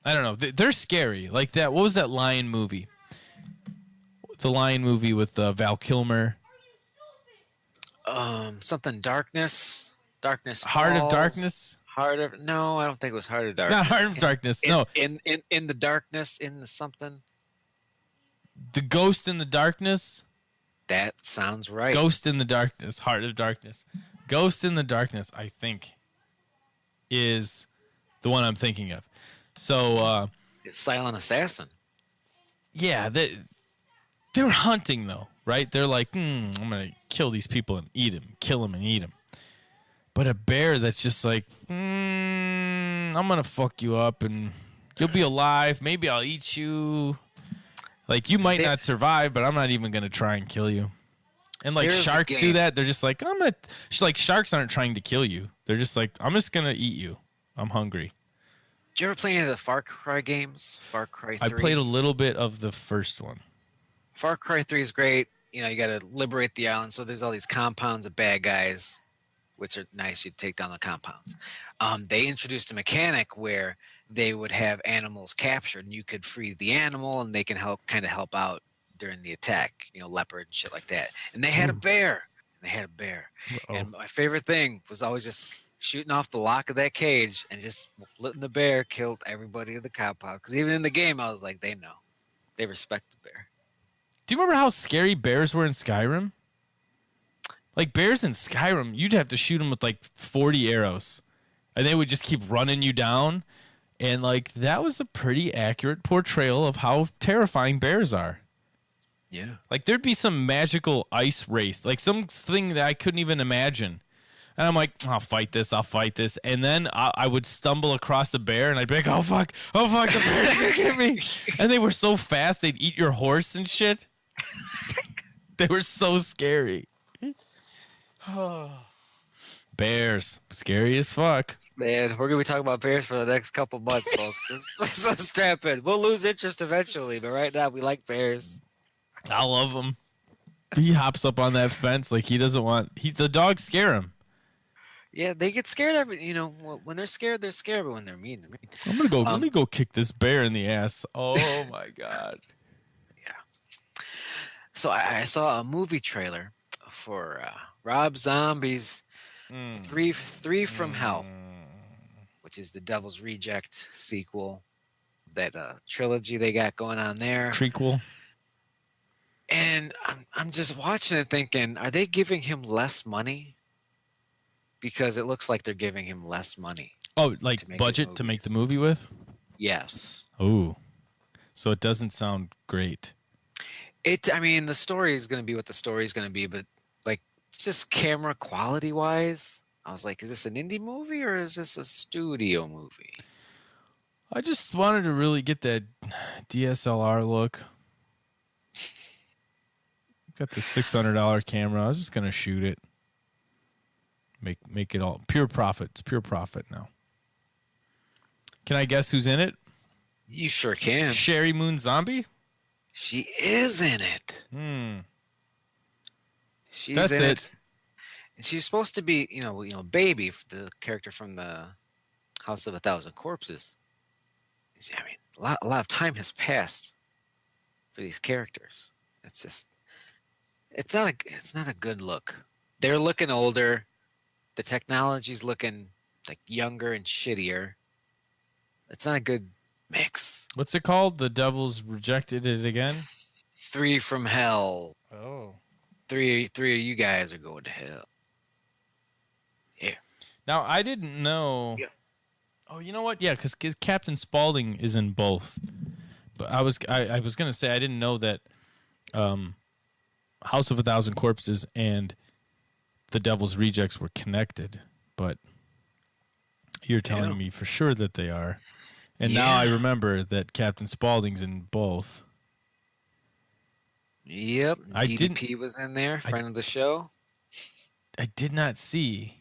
I don't know. They're scary. Like that. What was that lion movie? The lion movie with Val Kilmer. Something Darkness. Darkness Falls. Heart of Darkness. No, I don't think it was Heart of Darkness. Not Heart of Darkness. No. In the darkness, in the something. The Ghost in the Darkness. That sounds right. Ghost in the Darkness. Heart of Darkness. Ghost in the Darkness, I think, is the one I'm thinking of. So it's Silent Assassin. Yeah, they were hunting though, right? They're like, I'm gonna kill these people and eat them, kill them and eat them. But a bear that's just like, I'm gonna fuck you up and you'll be alive. Maybe I'll eat you. Like you might not survive, but I'm not even gonna try and kill you. And like sharks do that. They're just like, like sharks aren't trying to kill you. They're just like, I'm just gonna eat you. I'm hungry. Did you ever play any of the Far Cry games? Far Cry 3? I played a little bit of the first one. Far Cry 3 is great. You know, you got to liberate the island. So there's all these compounds of bad guys, which are nice. You take down the compounds. They introduced a mechanic where they would have animals captured, and you could free the animal, and they can help out during the attack. You know, leopard and shit like that. And they had a bear. And my favorite thing was always just shooting off the lock of that cage and just letting the bear kill everybody in the compound. Because even in the game, I was like, they know. They respect the bear. Do you remember how scary bears were in Skyrim? Like bears in Skyrim, you'd have to shoot them with like 40 arrows, and they would just keep running you down. And like that was a pretty accurate portrayal of how terrifying bears are. Yeah. Like there'd be some magical ice wraith, like something that I couldn't even imagine. And I'm like, I'll fight this, and then I would stumble across a bear, and I'd be like, oh fuck, the bear's gonna get me. And they were so fast, they'd eat your horse and shit. They were so scary. Bears, scary as fuck. Man, we're gonna be talking about bears for the next couple months, folks. So strap in. We'll lose interest eventually, but right now we like bears. I love him. He hops up on that fence like he doesn't want. The dogs scare him. Yeah, they get scared when they're scared, they're scared, but when they're mean, they're mean. I'm gonna go. Let me go kick this bear in the ass. Oh my god. Yeah. So I saw a movie trailer for Rob Zombie's Three from Hell, which is the Devil's Reject sequel. That trilogy they got going on there. Trequel. And I'm just watching it thinking, are they giving him less money? Because it looks like they're giving him less money. Oh, like budget to make the movie with? Yes. Oh. So it doesn't sound great. I mean, the story is going to be what the story is going to be, but like just camera quality wise, I was like, is this an indie movie or is this a studio movie? I just wanted to really get that DSLR look. Got the $600 camera. I was just gonna shoot it. Make it all pure profit. It's pure profit now. Can I guess who's in it? You sure can. Sherry Moon Zombie? She is in it. She's in it. And she's supposed to be, Baby, the character from the House of a Thousand Corpses. I mean, a lot of time has passed for these characters. It's just, it's not a good look. They're looking older. The technology's looking like younger and shittier. It's not a good mix. What's it called? The Devil's Rejected It Again? Three from Hell. Oh. Three of you guys are going to hell. Yeah. Now, I didn't know. Yeah. Oh, you know what? Yeah, because Captain Spaulding is in both. But I was going to say I didn't know that House of a Thousand Corpses and The Devil's Rejects were connected. But you're telling me for sure that they are. And now I remember that Captain Spaulding's in both. Yep. DDP was in there, friend of the show. I did not see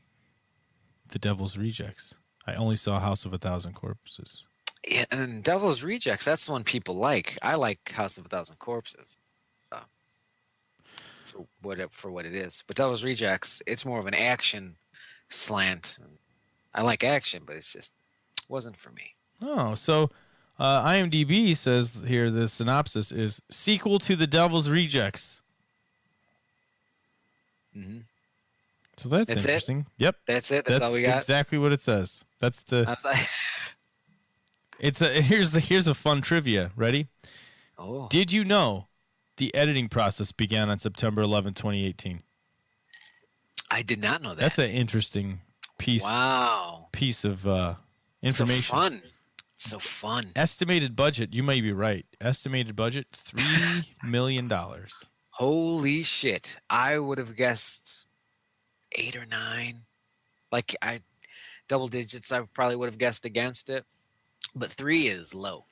The Devil's Rejects. I only saw House of a Thousand Corpses. Yeah, and Devil's Rejects, that's the one people like. I like House of a Thousand Corpses. For what it is. But Devil's Rejects, it's more of an action slant. I like action, but it's just wasn't for me. Oh, so IMDb says here the synopsis is sequel to The Devil's Rejects. Mm-hmm. So that's interesting. It? Yep. That's it. That's all we got. That's exactly what it says. That's the. I was like, here's a fun trivia. Ready? Oh. Did you know the editing process began on September 11, 2018? I did not know that. That's an interesting piece. Wow. Piece of information. So fun. Estimated budget. You may be right. Estimated budget $3 million. Holy shit! I would have guessed 8 or 9. Like double digits. I probably would have guessed against it, but 3 is low.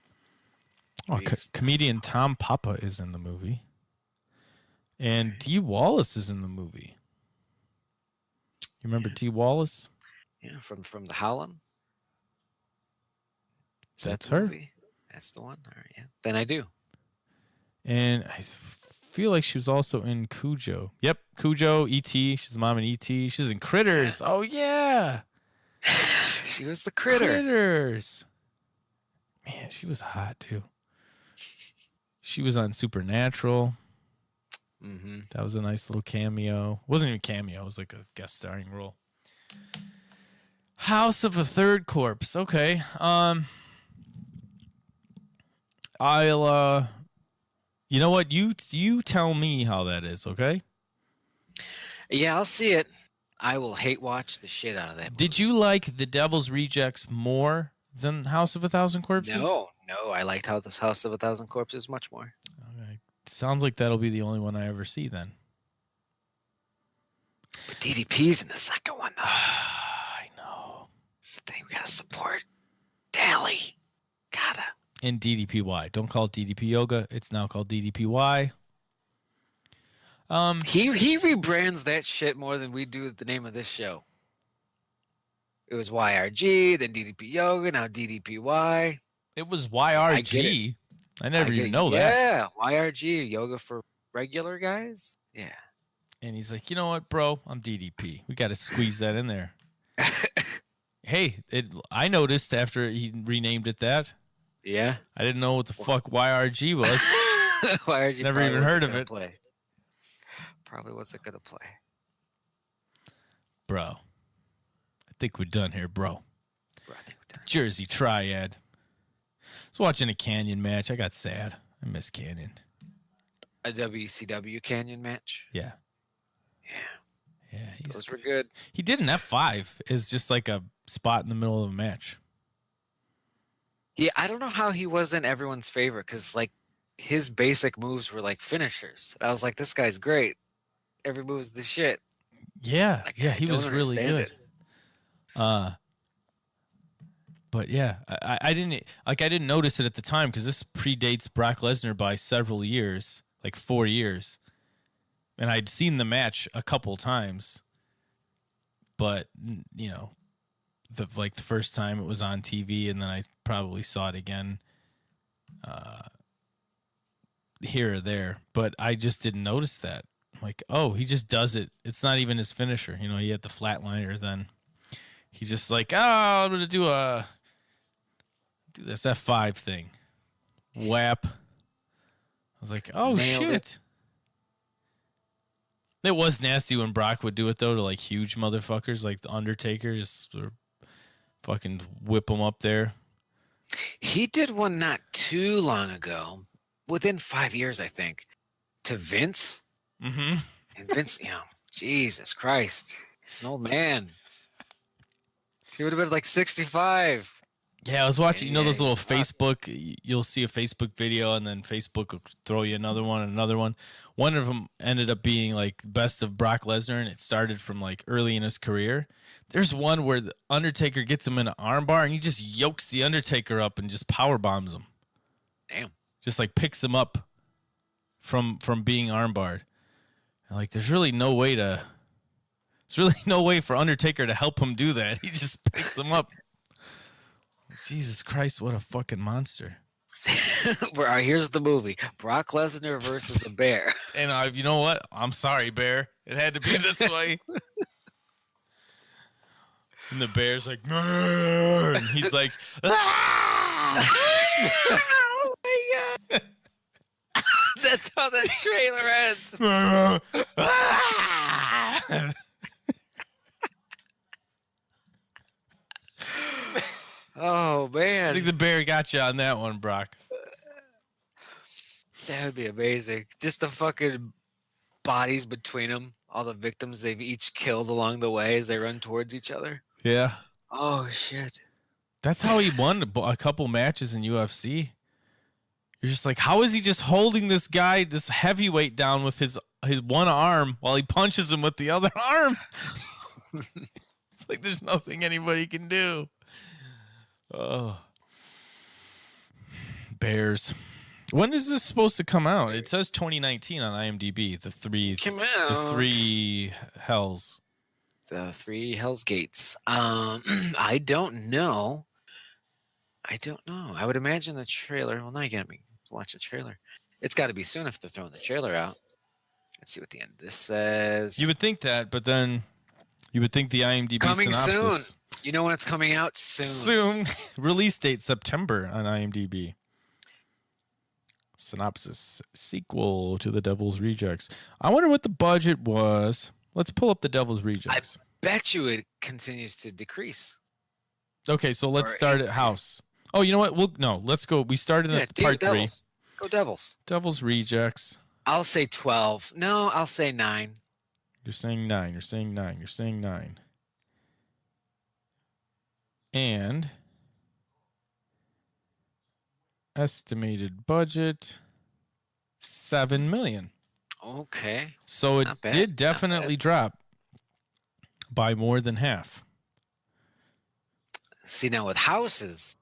Oh, comedian Tom Papa is in the movie, and Dee Wallace is in the movie. You remember Dee Wallace? Yeah, from the Howlin'. That's her. Movie? That's the one. All right, yeah. Then I do. And I feel like she was also in Cujo. Yep, Cujo, E.T. She's the mom in E.T. She's in Critters. Yeah. Oh, yeah. She was the critter. Critters. Man, she was hot, too. She was on Supernatural. Mm-hmm. That was a nice little cameo. It wasn't even a cameo. It was like a guest starring role. House of a Third Corpse. Okay. You know what? You tell me how that is, okay? Yeah, I'll see it. I will hate watch the shit out of that movie. Did you like The Devil's Rejects more than House of a Thousand Corpses? No, I liked how this House of a Thousand Corpses much more. Okay. Sounds like that'll be the only one I ever see then. But DDP's in the second one, though. I know. It's the thing we gotta support. Dally. Gotta. In DDPY. Don't call it DDP Yoga. It's now called DDPY. He rebrands that shit more than we do the name of this show. It was YRG, then DDP Yoga, now DDPY. It was YRG. I never even know that. Yeah, YRG, Yoga for regular guys. Yeah. And he's like, you know what, bro? I'm DDP. We got to squeeze that in there. Hey, I noticed after he renamed it that. Yeah. I didn't know what the fuck YRG was. YRG Never even heard of it. Probably wasn't going to play. Bro. I think we're done here, bro. I think we're done. Jersey Triad. I was watching a Canyon match. I got sad. I miss Canyon. A WCW Canyon match? Yeah. Yeah. Yeah. Those were good. He did an F5. It's just like a spot in the middle of a match. Yeah, I don't know how he wasn't everyone's favorite because, like, his basic moves were like finishers. I was like, this guy's great. Every move is the shit. Yeah. Like, Yeah, I he don't was really good. understand But yeah, I didn't notice it at the time because this predates Brock Lesnar by several years, like 4 years. And I'd seen the match a couple times, but you know, the first time it was on TV, and then I probably saw it again here or there. But I just didn't notice that. Like, oh, he just does it. It's not even his finisher. You know, he had the flatliners. Then he's just like, oh, I'm gonna do this F5 thing. Whap. I was like, oh Nailed shit. It was nasty when Brock would do it though to like huge motherfuckers like the Undertaker, just sort of fucking whip them up there. He did one not too long ago, within 5 years, I think, to Vince. Mm-hmm. And Vince, Jesus Christ, he's an old man. He would have been like 65. Yeah, I was watching, you know, those little fuck. Facebook, you'll see a Facebook video and then Facebook will throw you another one and another one. One of them ended up being like best of Brock Lesnar, and it started from like early in his career. There's one where the Undertaker gets him in an armbar and he just yokes the Undertaker up and just power bombs him. Damn. Just like picks him up from being armbarred. And like there's really no way for Undertaker to help him do that. He just picks him up. Jesus Christ, what a fucking monster. Here's the movie. Brock Lesnar versus a bear. And you know what? I'm sorry, Bear. It had to be this way. And the bear's like, "Grr," and he's like, ah! Oh my god. That's how that trailer ends. Ah! Oh I man. think the bear got you on that one, Brock. That would be amazing. Just the fucking bodies between them. All the victims they've each killed along the way as they run towards each other. Yeah. Oh shit. That's how he won a couple matches in UFC. You're just like, how is he just holding this guy, this heavyweight, down with his one arm while he punches him with the other arm? It's like there's nothing anybody can do. Oh. Bears. When is this supposed to come out? It says 2019 on IMDb. The three hells. The three Hell's Gates. I don't know. I would imagine the trailer. Well, now you got me watch the trailer. It's got to be soon if they're throwing the trailer out. Let's see what the end of this says. You would think that, but then you would think the IMDb Coming synopsis. soon. You know when it's coming out? Soon. Release date September on IMDb. Synopsis: sequel to The Devil's Rejects. I wonder what the budget was. Let's pull up The Devil's Rejects. Bet you it continues to decrease. Okay, so let's Or start at increase. House. Oh, you know what? Let's go. We started at part 3. Devils. Go Devils. Devil's Rejects. I'll say 12. No, I'll say 9. You're saying 9. You're saying 9. You're saying 9. And estimated budget $7 million. Okay. So it Not bad. did Not definitely drop by more than half. bad. See, now with houses,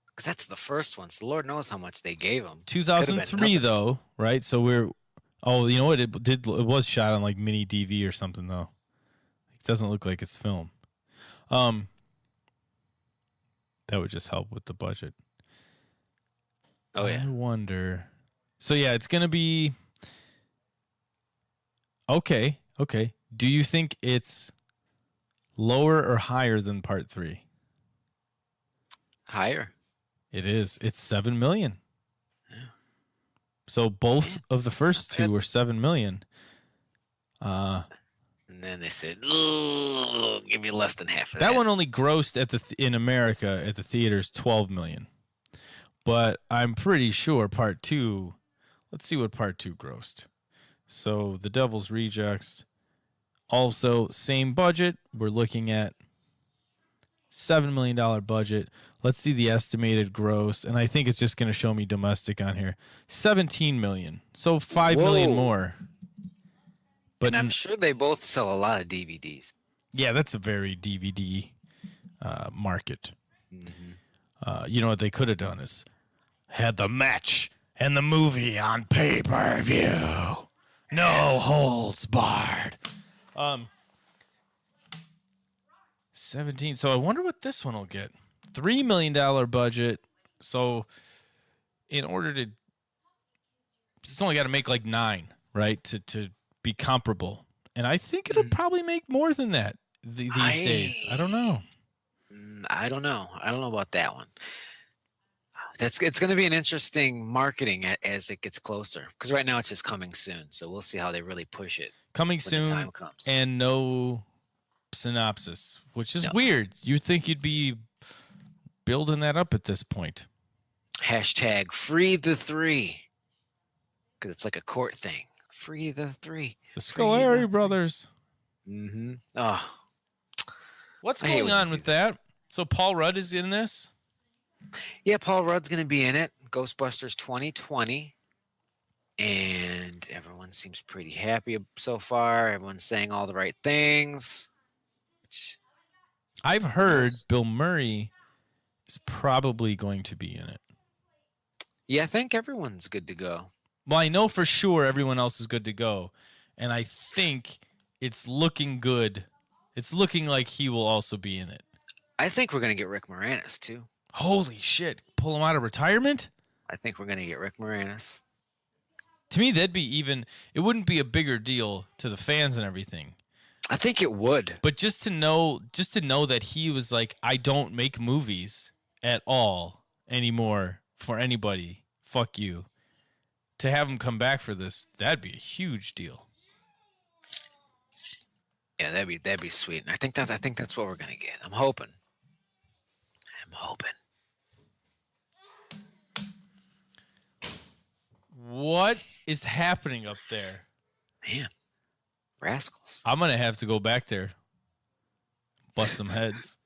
because that's the first one, so Lord knows how much they gave them. 2003 though, right? So we're you know what? It was shot on like mini DV or something though. It doesn't look like it's film. That would just help with the budget. Oh yeah. I wonder. So yeah, it's gonna be okay. Okay. Do you think it's lower or higher than part 3? Higher. It is. It's 7 million. Yeah. So both of the first two were 7 million. And then they said, "Ooh, give me less than half of that." That one only grossed at in America at the theaters 12 million. But I'm pretty sure part 2, let's see what part 2 grossed. So The Devil's Rejects, also same budget. We're looking at $7 million budget. Let's see the estimated gross. And I think it's just going to show me domestic on here. 17 million. So 5 million more. But and I'm sure they both sell a lot of DVDs. Yeah, that's a very DVD market. Mm-hmm. You know what they could have done is had the match and the movie on pay-per-view. No holds barred. 17. So I wonder what this one will get. $3 million budget. So in order to, it's only got to make like 9, right? To be comparable. And I think it'll probably make more than that these days. I don't know. I don't know. I don't know about that one. It's going to be an interesting marketing as it gets closer, because right now it's just coming soon. So we'll see how they really push it. Coming when soon, the time comes. And no synopsis, which is weird. You'd think you'd be building that up at this point. Hashtag free the 3, because it's like a court thing. Free the 3. The Scolari brothers. Mm-hmm. Oh, what's going on with that? So Paul Rudd is in this? Yeah, Paul Rudd's going to be in it. Ghostbusters 2020. And everyone seems pretty happy so far. Everyone's saying all the right things. I've heard Bill Murray is probably going to be in it. Yeah, I think everyone's good to go. Well, I know for sure everyone else is good to go. And I think it's looking good. It's looking like he will also be in it. I think we're going to get Rick Moranis, too. Holy shit. Pull him out of retirement? I think we're going to get Rick Moranis. To me, that'd be it wouldn't be a bigger deal to the fans and everything. I think it would. But just to know that he was like, I don't make movies at all anymore for anybody. Fuck you. To have him come back for this, that'd be a huge deal. Yeah, that'd be sweet. And I think that's what we're going to get. I'm hoping. What is happening up there? Man, rascals. I'm going to have to go back there. Bust some heads.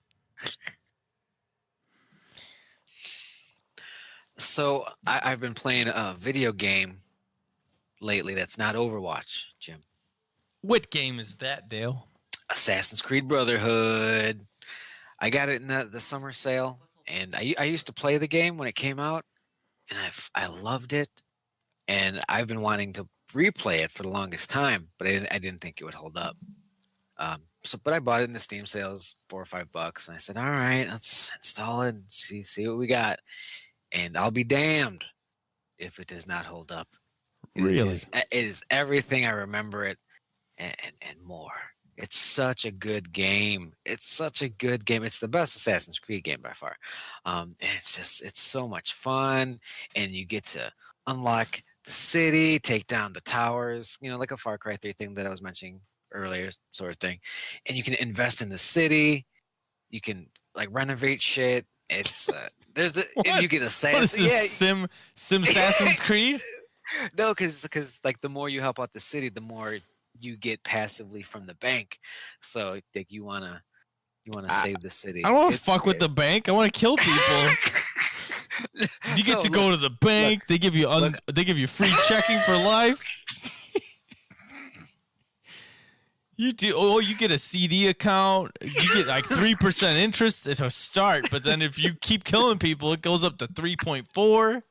So I've been playing a video game lately that's not Overwatch, Jim. What game is that, Dale? Assassin's Creed Brotherhood. I got it in the summer sale, and I used to play the game when it came out, and I loved it. And I've been wanting to replay it for the longest time, but I didn't think it would hold up. But I bought it in the Steam sales, $4 or $5, and I said, "All right, let's install it and see what we got." And I'll be damned if it does not hold up. Really, it is everything I remember it, and more. It's such a good game. It's the best Assassin's Creed game by far. And it's so much fun, and you get to unlock the city, take down the towers, like a Far Cry 3 thing that I was mentioning earlier, sort of thing. And you can invest in the city. You can like renovate shit. It's and you get What is this, Sim Assassin's Creed? No, because like the more you help out the city, the more you get passively from the bank. So like you wanna I, save the city. I don't want to fuck with the bank. I want to kill people. You get to go to the bank. They give you they give you free checking for life. You do. Oh, you get a CD account. You get like 3% interest at a start, but then if you keep killing people, it goes up to 3.4.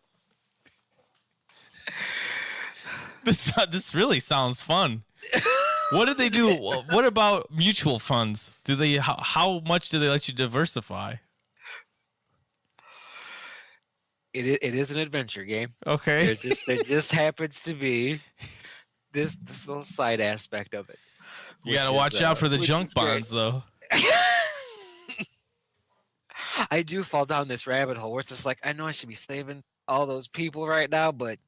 This really sounds fun. What did they do? What about mutual funds? Do they? How much do they let you diversify? It is an adventure game. Okay. There just happens to be this little side aspect of it. You gotta watch out for the junk bonds, though. I do fall down this rabbit hole where it's just like, I know I should be saving all those people right now, but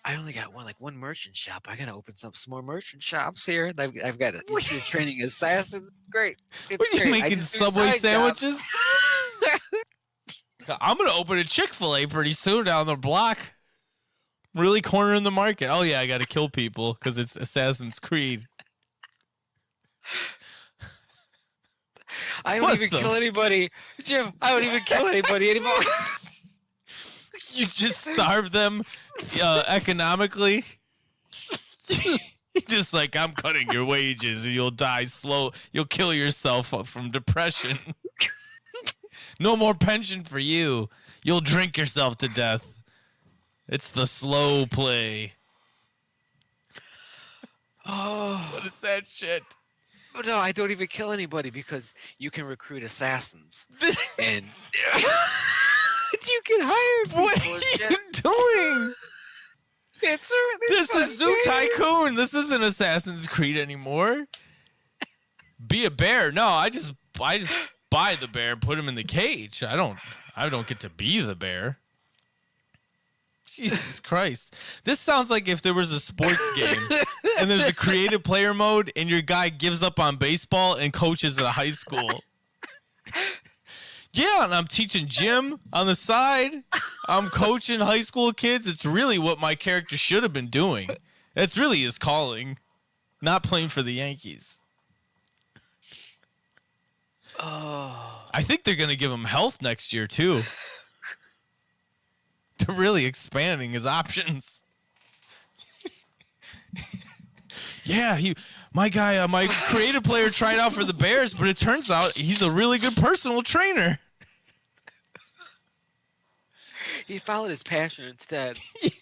I only got one merchant shop. I gotta open some more merchant shops here. And I've got you're training assassins. Great. What are you making Subway sandwiches? I'm gonna open a Chick-fil-A pretty soon down the block. Really cornering the market. Oh yeah, I gotta kill people because it's Assassin's Creed. I don't even kill anybody, Jim. I don't even kill anybody anymore. You just starve them economically. You're just like, I'm cutting your wages and you'll die slow. You'll kill yourself from depression. No more pension for you. You'll drink yourself to death. It's the slow play. Oh, what is that shit? No, I don't even kill anybody because you can recruit assassins and you can hire people. What are you doing? It's a really This is Zoo Tycoon. This isn't Assassin's Creed anymore. Be a bear. No, I just buy the bear and put him in the cage. I don't get to be the bear. Jesus Christ. This sounds like if there was a sports game and there's a creative player mode and your guy gives up on baseball and coaches at a high school. Yeah, and I'm teaching gym on the side. I'm coaching high school kids. It's really what my character should have been doing. That's really his calling. Not playing for the Yankees. Oh. I think they're going to give him health next year, too. They're really expanding his options. Yeah, my creative player tried out for the Bears, but it turns out he's a really good personal trainer. He followed his passion instead. He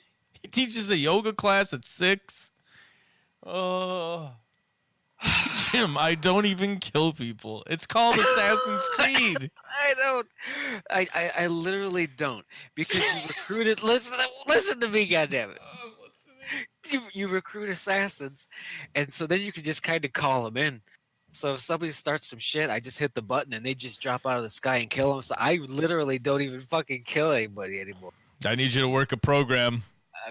teaches a yoga class at 6. Oh. Jim, I don't even kill people. It's called Assassin's Creed. I don't. I literally don't, because you recruited. Listen to me, goddammit. You recruit assassins, and so then you can just kind of call them in. So if somebody starts some shit, I just hit the button and they just drop out of the sky and kill them. So I literally don't even fucking kill anybody anymore. I need you to work a program.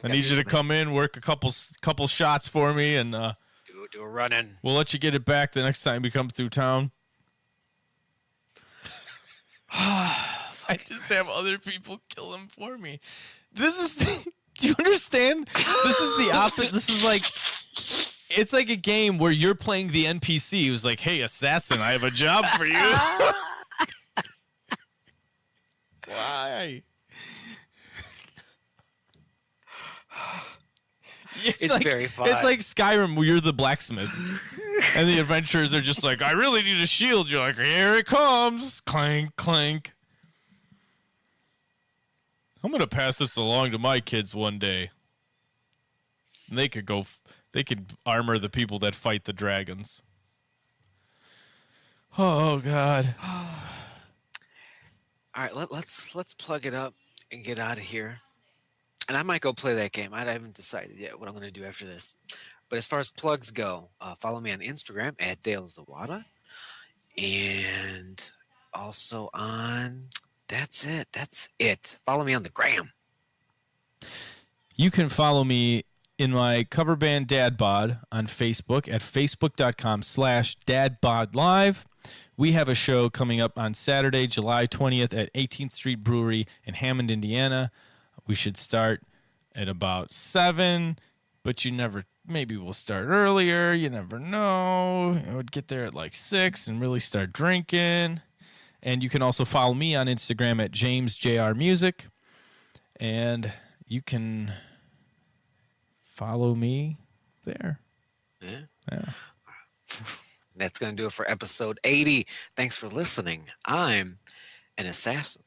I need you to come in, work a couple shots for me, and do a run-in. We'll let you get it back the next time we come through town. I just have other people kill him for me. This is... Do you understand? This is the opposite. This is like... It's like a game where you're playing the NPC who's like, hey, assassin, I have a job for you. Why? It's like, very fun. It's like Skyrim where you're the blacksmith. And the adventurers are just like, I really need a shield. You're like, here it comes. Clank, clank. I'm going to pass this along to my kids one day. And they could armor the people that fight the dragons. Oh, God. All right, let's plug it up and get out of here. And I might go play that game. I haven't decided yet what I'm going to do after this. But as far as plugs go, follow me on Instagram at Dale Zawada. And also on... That's it. Follow me on the gram. You can follow me in my cover band Dad Bod on Facebook at facebook.com/dadbodlive. We have a show coming up on Saturday, July 20th at 18th Street Brewery in Hammond, Indiana. We should start at about 7, but you never maybe we'll start earlier. You never know. I would get there at like 6 and really start drinking. And you can also follow me on Instagram at JamesJRMusic. And you can follow me there. Yeah. That's going to do it for episode 80. Thanks for listening. I'm an assassin.